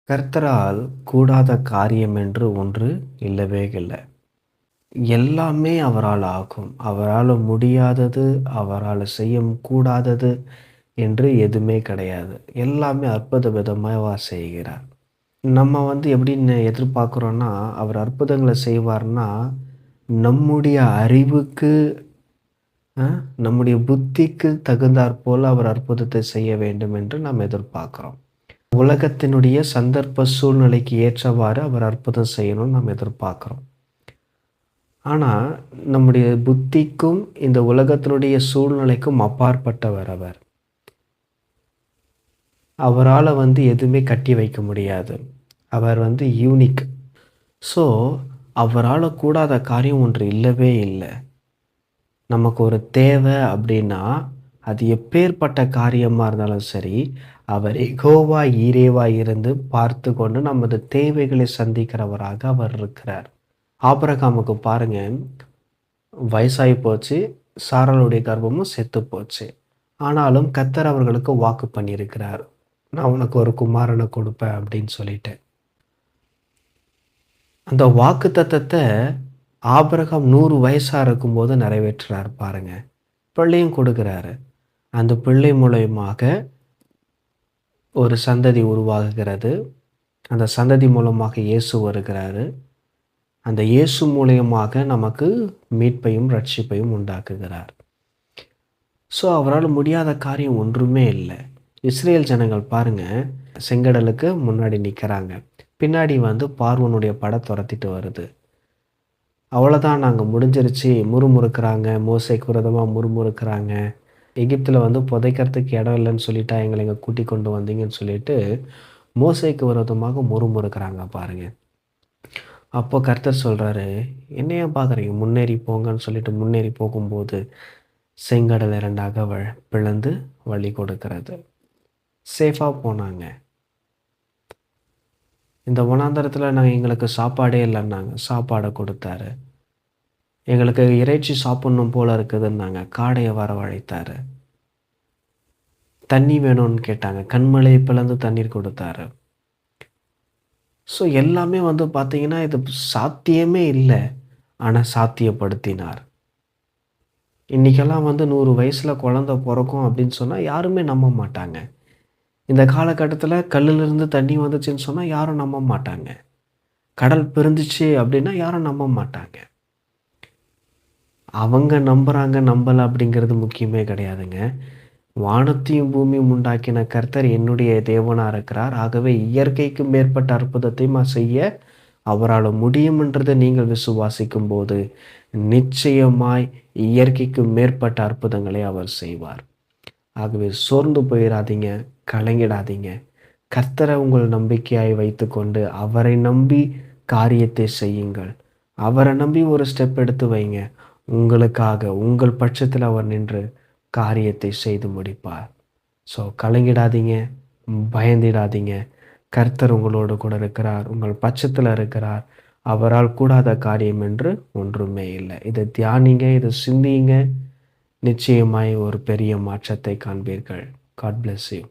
கர்த்தரால் கூடாத காரியம் என்று ஒன்று இல்லவே இல்லை. எல்லாமே அவரால் ஆகும். அவரால முடியாதது, அவரால செய்ய கூடாதது என்று எதுவுமே கிடையாது. எல்லாமே அற்புத விதமா அவர் செய்கிறார். நம்ம எப்படின்னு எதிர்பார்க்குறோம்னா, அவர் அற்புதங்கள செய்வார்னா, நம்முடைய அறிவுக்கு, நம்முடைய புத்திக்கு தகுந்தாற்போல அவர் அற்புதத்தை செய்ய வேண்டும் என்று நாம் எதிர்பார்க்கிறோம். உலகத்தினுடைய சந்தர்ப்ப சூழ்நிலைக்கு ஏற்றவாறு அவர் அற்புதம் செய்யணும்னு நாம் எதிர்பார்க்கிறோம். ஆனா, நம்முடைய புத்திக்கும் இந்த உலகத்தினுடைய சூழ்நிலைக்கும் அப்பாற்பட்டவர் அவர். அவரால எதுவுமே கட்டி வைக்க முடியாது. அவர் யூனிக். ஸோ, அவரால கூடாத காரியம் ஒன்று இல்லவே இல்ல. நமக்கு ஒரு தேவை அப்படின்னா, அது எப்பேர்ப்பட்ட காரியமா இருந்தாலும் சரி, அவர் யெகோவா ஈரேவா இருந்து பார்த்து கொண்டு நமது தேவைகளை சந்திக்கிறவராக அவர் இருக்கிறார். ஆபிரகாமுக்கு பாருங்க, வயசாகி போச்சு, சாராளுடைய கர்ப்பமும் செத்து போச்சு. ஆனாலும் கர்த்தர் அவர்களுக்கு வாக்கு பண்ணியிருக்கிறார். நான் உனக்கு ஒரு குமாரனை கொடுப்பேன் அப்படின்னு சொல்லிட்டு. அந்த வாக்கு தத்தத்தை ஆபிரகாம் 100 வயசா இருக்கும்போது நிறைவேற்றுறார் பாருங்க. பிள்ளையும் கொடுக்கிறாரு. அந்த பிள்ளை மூலயமாக ஒரு சந்ததி உருவாகுகிறது. அந்த சந்ததி மூலமாக இயேசு வருகிறாரு. அந்த இயேசு மூலியமாக நமக்கு மீட்பையும் ரட்சிப்பையும் உண்டாக்குகிறார். ஸோ அவரால் முடியாத காரியம் ஒன்றுமே இல்லை. இஸ்ரேல் ஜனங்கள் பாருங்க, செங்கடலுக்கு முன்னாடி நிற்கிறாங்க. பின்னாடி பார்வோனுடைய படை துரத்திட்டு வருது. அவ்வளோதான், நாங்கள் முடிஞ்சிருச்சு முறுமுறுக்கிறாங்க. மோசேக்கு விரோதமாக முறுமுறுக்கிறாங்க. எகிப்தில் புதைக்கிறதுக்கு இடம் இல்லைன்னு சொல்லிட்டா எங்களை இங்கே கூட்டி கொண்டு வந்தீங்கன்னு சொல்லிட்டு மோசேக்கு விரோதமாக முறுமுறுக்கிறாங்க பாருங்க. அப்போ கர்த்தர் சொல்கிறாரு, என்னையா பார்க்குறீங்க, முன்னேறி போங்கன்னு சொல்லிட்டு முன்னேறி போகும்போது செங்கடல் 2ஆக பிளந்து வழி கொடுக்கிறது. சேஃபாக போனாங்க. இந்த வனாந்தரத்தில் எங்களுக்கு சாப்பாடே இல்லைன்னாங்க, சாப்பாடை கொடுத்தாரு. எங்களுக்கு இறைச்சி சாப்பிட்ணும் போல இருக்குதுன்னாங்க, காடையை வரவழைத்தாரு. தண்ணி வேணும்னு கேட்டாங்க, கண்மலையை பிளந்து தண்ணீர் கொடுத்தாரு. ஸோ எல்லாமே பார்த்தீங்கன்னா இது சாத்தியமே இல்லை, ஆனால் சாத்தியப்படுத்தினார். இன்றைக்கெல்லாம் 100 வயசில் குழந்தை பிறக்கும் அப்படின்னு சொன்னால் யாருமே நம்ப மாட்டாங்க. இந்த காலகட்டத்தில் கல்லிலிருந்து தண்ணி வந்துச்சுன்னு சொன்னால் யாரும் நம்ப மாட்டாங்க. கடல் பிரிந்துச்சு அப்படின்னா யாரும் நம்ப மாட்டாங்க. அவங்க நம்புகிறாங்க நம்பலை அப்படிங்கிறது முக்கியமே கிடையாதுங்க. வானத்தையும் பூமியும் உண்டாக்கின கர்த்தர் என்னுடைய தேவனாக இருக்கிறார். ஆகவே இயற்கைக்கு மேற்பட்ட அற்புதத்தையும் செய்ய அவரால் முடியுமென்றதை நீங்கள் விசுவாசிக்கும் போது நிச்சயமாய் இயற்கைக்கு மேற்பட்ட அற்புதங்களை அவர் செய்வார். ஆகவே சோர்ந்து போயிடாதீங்க, கலங்கிடாதீங்க. கர்த்தரை உங்கள் நம்பிக்கையாய் வைத்துக்கொண்டு அவரை நம்பி காரியத்தை செய்யுங்கள். அவரை நம்பி ஒரு ஸ்டெப் எடுத்து வைங்க. உங்களுக்காக உங்கள் பட்சத்தில் அவர் நின்று காரியத்தை செய்து முடிப்பார். ஸோ கலங்கிடாதீங்க, பயந்திடாதீங்க. கர்த்தர் உங்களோடு கூட இருக்கிறார், உங்கள் பட்சத்தில் இருக்கிறார். அவரால் கூடாத காரியம் என்று ஒன்றுமே இல்லை. இதை தியானிங்க, இதை சிந்தியுங்க. நிச்சயமாய் ஒரு பெரிய மாற்றத்தை காண்பீர்கள். God bless you.